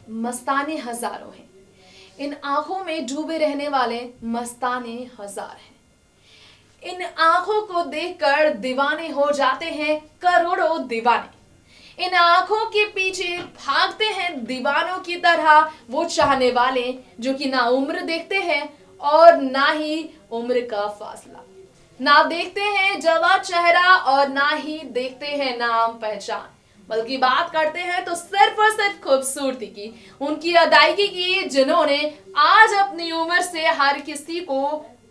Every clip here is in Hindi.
मस्ताने हजारों हैं। इन आंखों में डूबे रहने वाले मस्ताने हजार हैं। इन आंखों को देखकर दीवाने हो जाते हैं करोड़ों दीवाने। इन आंखों के पीछे भागते हैं दीवानों की तरह वो चाहने वाले जो कि ना उम्र देखते हैं और ना ही उम्र का फासला, ना देखते हैं जवां चेहरा और ना ही देखते हैं नाम पहचान, बल्कि बात करते हैं तो सिर्फ और सिर्फ खूबसूरती की, उनकी अदायगी की, जिन्होंने आज अपनी उम्र से हर किसी को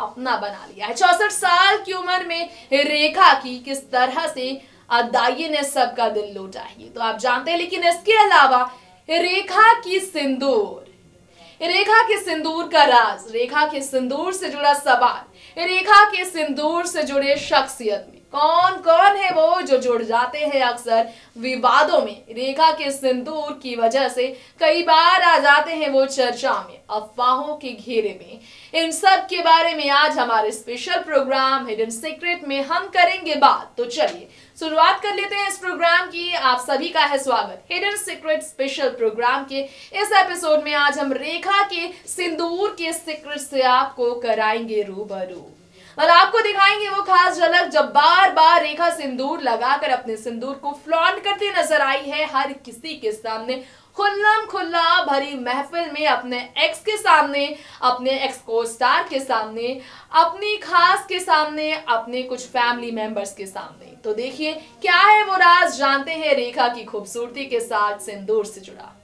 अपना बना लिया है। 64 साल की उम्र में रेखा की किस तरह से अदायगी ने सबका दिल लूटा है तो आप जानते हैं। लेकिन इसके अलावा रेखा की सिंदूर, रेखा के सिंदूर का राज, रेखा के सिंदूर से जुड़ा सवाल, रेखा के सिंदूर से जुड़े शख्सियत में कौन कौन है वो जो जुड़ जाते हैं अक्सर विवादों में। रेखा के सिंदूर की वजह से कई बार आ जाते हैं वो चर्चा में, अफवाहों के घेरे में। इन सब के बारे में आज हमारे स्पेशल प्रोग्राम हिडन सीक्रेट में हम करेंगे बात। तो चलिए शुरुआत कर लेते हैं इस प्रोग्राम की। आप सभी का है स्वागत हिडन सीक्रेट स्पेशल प्रोग्राम के इस एपिसोड में। आज हम रेखा के सिंदूर के सीक्रेट से आपको कराएंगे रूबरू और आपको दिखाएंगे वो खास झलक जब बार बार रेखा सिंदूर लगाकर अपने सिंदूर को फ्लॉन्ट करती नजर आई है हर किसी के सामने, खुल्लम खुल्ला भरी महफिल में, अपने एक्स के सामने, अपने एक्स को स्टार के सामने, अपनी खास के सामने, अपने कुछ फैमिली मेंबर्स के सामने। तो देखिए क्या है वो राज, जानते हैं रेखा की खूबसूरती के साथ सिंदूर से जुड़ा।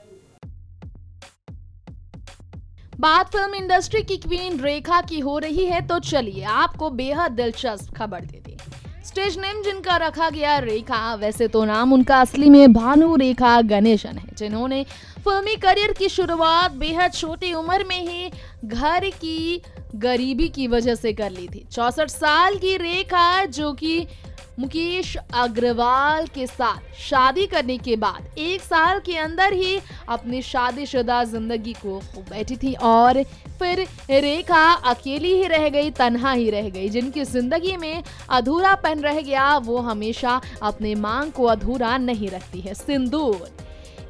बात फिल्म इंडस्ट्री की क्वीन रेखा की हो रही है तो चलिए आपको बेहद दिलचस्प खबर देते हैं। स्टेज नेम जिनका रखा गया रेखा, वैसे तो नाम उनका असली में भानु रेखा गणेशन है, जिन्होंने फिल्मी करियर की शुरुआत बेहद छोटी उम्र में ही घर की गरीबी की वजह से कर ली थी। 64 साल की रेखा जो कि मुकेश अग्रवाल के साथ शादी करने के बाद 1 साल के अंदर ही अपनी शादीशुदा जिंदगी को खो बैठी थी और फिर रेखा अकेली ही रह गई, तन्हा ही रह गई। जिनकी जिंदगी में अधूरापन रह गया वो हमेशा अपने मांग को अधूरा नहीं रखती है। सिंदूर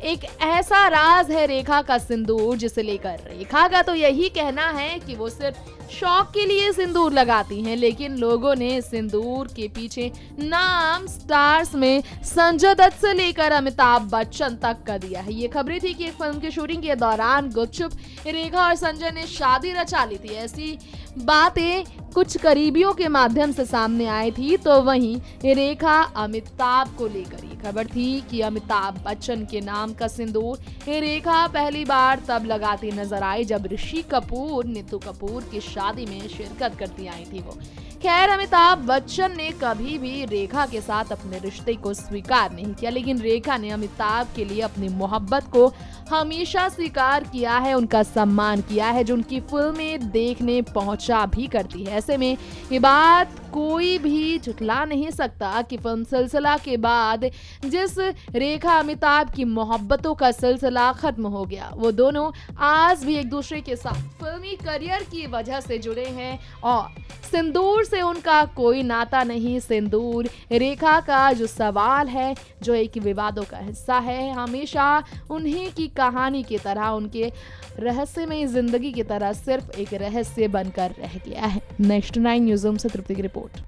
एक ऐसा राज है रेखा का सिंदूर, जिसे लेकर रेखा का तो यही कहना है कि वो सिर्फ शौक के लिए सिंदूर लगाती हैं, लेकिन लोगों ने सिंदूर के पीछे नाम स्टार्स में संजय दत्त से लेकर अमिताभ बच्चन तक का दिया है। ये खबरें थी कि एक फिल्म की शूटिंग के दौरान गुपचुप रेखा और संजय ने शादी रचा ली थी। ऐसी बातें कुछ करीबियों के माध्यम से सामने आई थी। तो वहीं रेखा अमिताभ को लेकर ये खबर थी कि अमिताभ बच्चन के नाम का सिंदूर रेखा पहली बार तब लगाती नजर आई जब ऋषि कपूर नीतू कपूर की शादी में शिरकत करती आई थी वो। खैर अमिताभ बच्चन ने कभी भी रेखा के साथ अपने रिश्ते को स्वीकार नहीं किया, लेकिन रेखा ने अमिताभ के लिए अपनी मोहब्बत को हमेशा स्वीकार किया है, उनका सम्मान किया है, जो उनकी फिल्में देखने पहुंचा भी करती है। ऐसे में ये बात कोई भी झुठला नहीं सकता कि फिल्म सिलसिला के बाद जिस रेखा अमिताभ की मोहब्बतों का सिलसिला खत्म हो गया, वो दोनों आज भी एक दूसरे के साथ फिल्मी करियर की वजह से जुड़े हैं और सिंदूर से उनका कोई नाता नहीं। सिंदूर रेखा का जो सवाल है, जो एक विवादों का हिस्सा है, हमेशा उन्हीं की कहानी की तरह, उनके रहस्यमय जिंदगी की तरह सिर्फ एक रहस्य बनकर रह गया है। नेक्स्ट 9 न्यूज़ से तृप्ति की रिपोर्ट।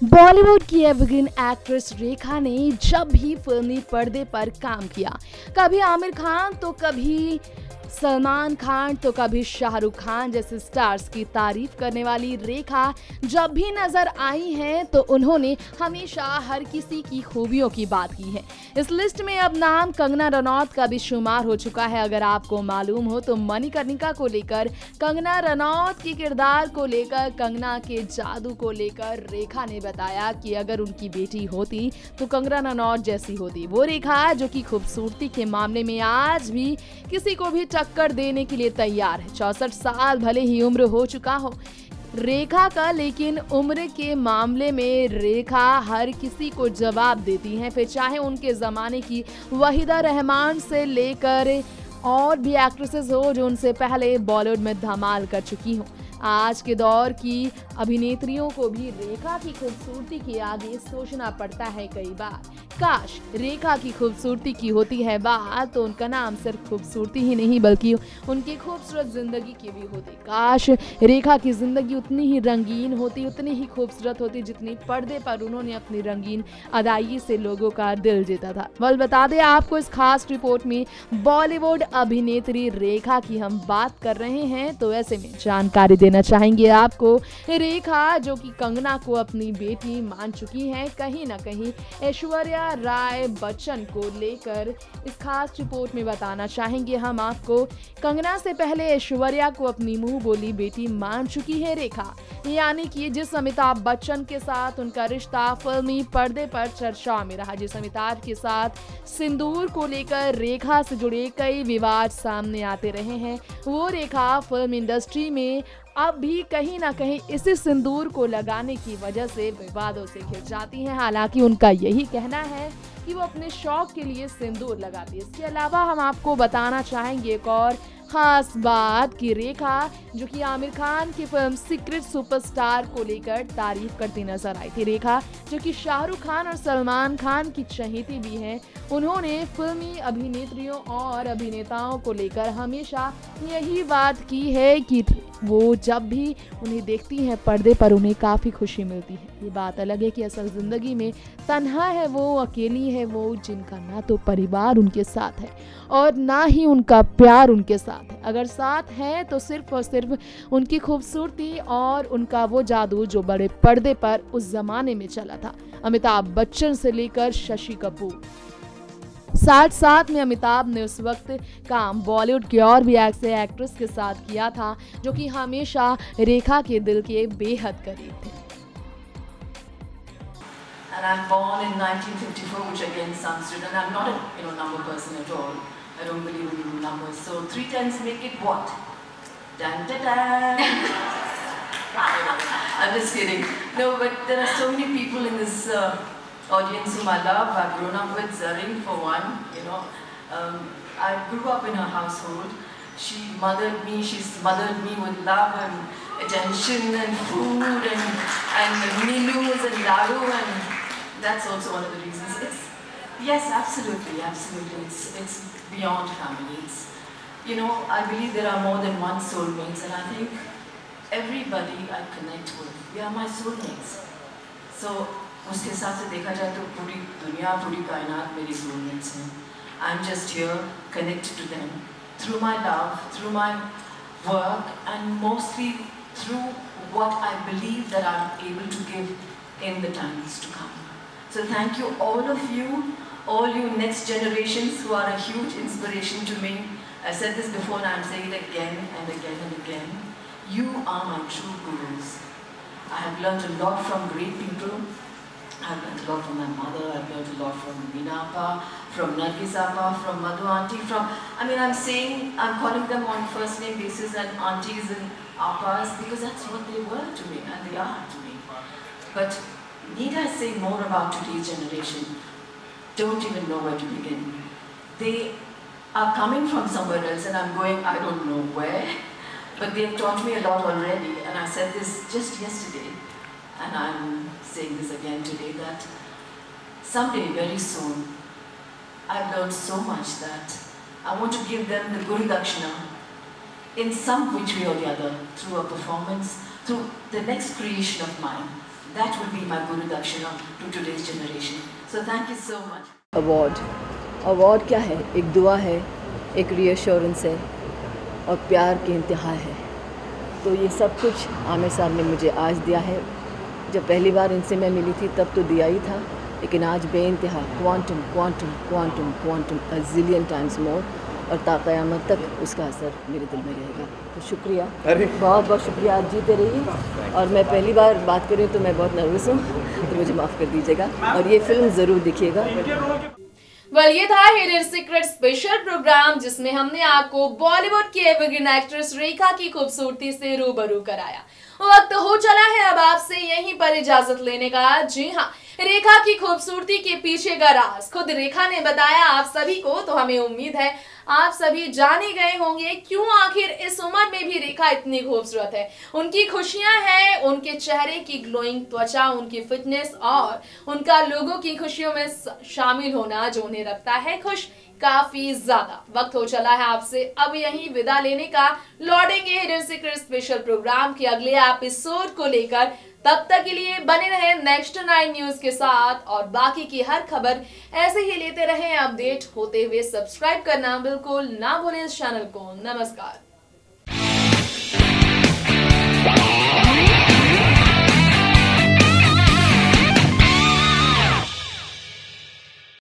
बॉलीवुड की एवरग्रीन एक्ट्रेस रेखा ने जब भी फिल्मी पर्दे पर काम किया, कभी आमिर खान तो कभी सलमान खान तो कभी शाहरुख खान जैसे स्टार्स की तारीफ करने वाली रेखा जब भी नजर आई हैं तो उन्होंने हमेशा हर किसी की खूबियों की बात की है। इस लिस्ट में अब नाम कंगना रनौत का भी शुमार हो चुका है। अगर आपको मालूम हो तो मणिकर्णिका को लेकर, कंगना रनौत के किरदार को लेकर, कंगना के जादू को लेकर रेखा ने बताया कि अगर उनकी बेटी होती तो कंगना रनौत जैसी होती। वो रेखा जो कि खूबसूरती के मामले में आज भी किसी को भी टक्कर देने के लिए तैयार है। 64 साल भले ही उम्र हो चुका हो रेखा का, लेकिन उम्र के मामले में रेखा हर किसी को जवाब देती हैं, फिर चाहे उनके ज़माने की वहीदा रहमान से लेकर और भी एक्ट्रेसेस हो जो उनसे पहले बॉलीवुड में धमाल कर चुकी हों। आज के दौर की अभिनेत्रियों को भी रेखा की खूबसूरती के आगे सोचना पड़ता है कई बार। काश रेखा की खूबसूरती की होती है बात तो उनका नाम सिर्फ खूबसूरती ही नहीं बल्कि उनकी खूबसूरत जिंदगी की भी होती। काश रेखा की जिंदगी उतनी ही रंगीन होती, उतनी ही खूबसूरत होती जितनी पर्दे पर उन्होंने अपनी रंगीन अदायगी से लोगों का दिल जीता था। बस बता दें आपको, इस खास रिपोर्ट में बॉलीवुड अभिनेत्री रेखा की हम बात कर रहे हैं, तो ऐसे में जानकारी देना चाहेंगे आपको। रेखा जो कि कंगना को अपनी बेटी मान चुकी हैं, कहीं ना कहीं ऐश्वर्या राय बच्चन को लेकर इस खास रिपोर्ट में बताना चाहेंगे हम आपको। कंगना से पहले ऐश्वर्या को अपनी मुंह बोली बेटी मान चुकी है रेखा, यानी कि जिस अमिताभ बच्चन के साथ उनका रिश्ता फिल्मी पर्दे पर चर्चा में रहा, जिस अमिताभ के साथ सिंदूर को लेकर रेखा से जुड़े कई विवाद सामने आते रहे हैं, वो रेखा फिल्म इंडस्ट्री में अब भी कहीं ना कहीं इसी सिंदूर को लगाने की वजह से विवादों से घिर जाती हैं। हालांकि उनका यही कहना है कि वो अपने शौक के लिए सिंदूर लगाती है। इसके अलावा हम आपको बताना चाहेंगे एक और खास बात कि रेखा जो कि आमिर खान की फिल्म सीक्रेट सुपरस्टार को लेकर तारीफ करती नजर आई थी। रेखा जो कि शाहरुख खान और सलमान खान की चहेती भी हैं, उन्होंने फिल्मी अभिनेत्रियों और अभिनेताओं को लेकर हमेशा यही बात की है कि वो जब भी उन्हें देखती हैं पर्दे पर उन्हें काफ़ी खुशी मिलती है। ये बात अलग है कि असल ज़िंदगी में तन्हा है वो, अकेली है वो, जिनका ना तो परिवार उनके साथ है और ना ही उनका प्यार उनके साथ है। अगर साथ है तो सिर्फ और सिर्फ उनकी खूबसूरती और उनका वो जादू जो बड़े पर्दे पर उस जमाने में चला था, अमिताभ बच्चन से लेकर शशि कपूर। साथ में अमिताभ ने उस वक्त काम बॉलीवुड की और भी ऐसे एक्ट्रेस के साथ किया था जो कि हमेशा रेखा के दिल के बेहद करीब थे। And I'm born in 1954, which again sounds weird, and I'm not a number person at all. I don't believe in numbers. So 3 times make it what? Dun dun dun. I'm just kidding. No, but there are so many people in this audience whom I love. I've grown up with Zareen for one. I grew up in her household. She's mothered me with love and attention and food and Nilus and Laru, and that's also one of the reasons. Yes, absolutely. It's beyond family. I believe there are more than one soulmates, and I think everybody I connect with, they are my soulmates. So उसके हिसाब से देखा जाए तो पूरी दुनिया, पूरी कायनात मेरी soulmates हैं. I'm just here connected to them through my love, through my work, and mostly through what I believe that I'm able to give in the times to come. So thank you all of you, all you next generations who are a huge inspiration to me. I said this before and I'm saying it again and again and again. You are my true gurus. I have learned a lot from great people. I've learned a lot from my mother, I've learned a lot from Meena Appa, from Nargis Appa, from Madhu Auntie, I'm calling them on first name basis and aunties and appas because that's what they were to me and they are to me. But need I say more about today's generation? Don't even know where to begin. They are coming from somewhere else and I'm going, I don't know where, but they've taught me a lot already, and I said this just yesterday and I'm saying this again today, that someday, very soon, I've learned so much that I want to give them the Guru Dakshina in some which way or the other, through a performance, through the next creation of mine. That will be my Guru Dakshina to today's generation. So thank you so much. Award क्या है? एक दुआ है, एक रीअश्योरेंस है और प्यार की इंतहा है। तो ये सब कुछ आमिर साहब ने मुझे आज दिया है। जब पहली बार इनसे मैं मिली थी तब तो दिया ही था, लेकिन आज बेइंतहा क्वांटम क्वांटम क्वांटम क्वांटम अ ज़िलियन टाइम्स मोर, और ता क़यामत तक उसका असर मेरे दिल में रहेगा। तो शुक्रिया, बहुत बहुत शुक्रिया। आप जीते रहिए। और मैं पहली बार बात कर रही हूँ तो मैं बहुत नर्वस हूँ, तो मुझे माफ़ कर दीजिएगा और ये फिल्म ज़रूर देखिएगा। ये था हिडन सीक्रेट स्पेशल प्रोग्राम, जिसमें हमने आपको बॉलीवुड की एवरग्रीन एक्ट्रेस रेखा की खूबसूरती से रूबरू कराया। वक्त हो चला है अब आपसे यहीं पर इजाजत लेने का। जी हाँ, रेखा की खूबसूरती के पीछे का राज खुद रेखा ने बताया आप सभी को, तो हमें उम्मीद है आप सभी जान ही गए होंगे क्यों आखिर इस उम्र में भी रेखा इतनी खूबसूरत है। उनकी खुशियां हैं, उनके चेहरे की ग्लोइंग त्वचा, उनकी फिटनेस और उनका लोगों की खुशियों में शामिल होना जो उन्हें रखता है खुश काफी ज्यादा। वक्त हो चला है आपसे अब यहीं विदा लेने का। लौटेंगे हिडन सीक्रेट स्पेशल प्रोग्राम के अगले एपिसोड को लेकर। तब तक के लिए बने रहे नेक्स्ट 9 न्यूज के साथ और बाकी की हर खबर ऐसे ही लेते रहें अपडेट होते हुए। सब्सक्राइब करना बिल्कुल ना भूलें इस चैनल को। नमस्कार।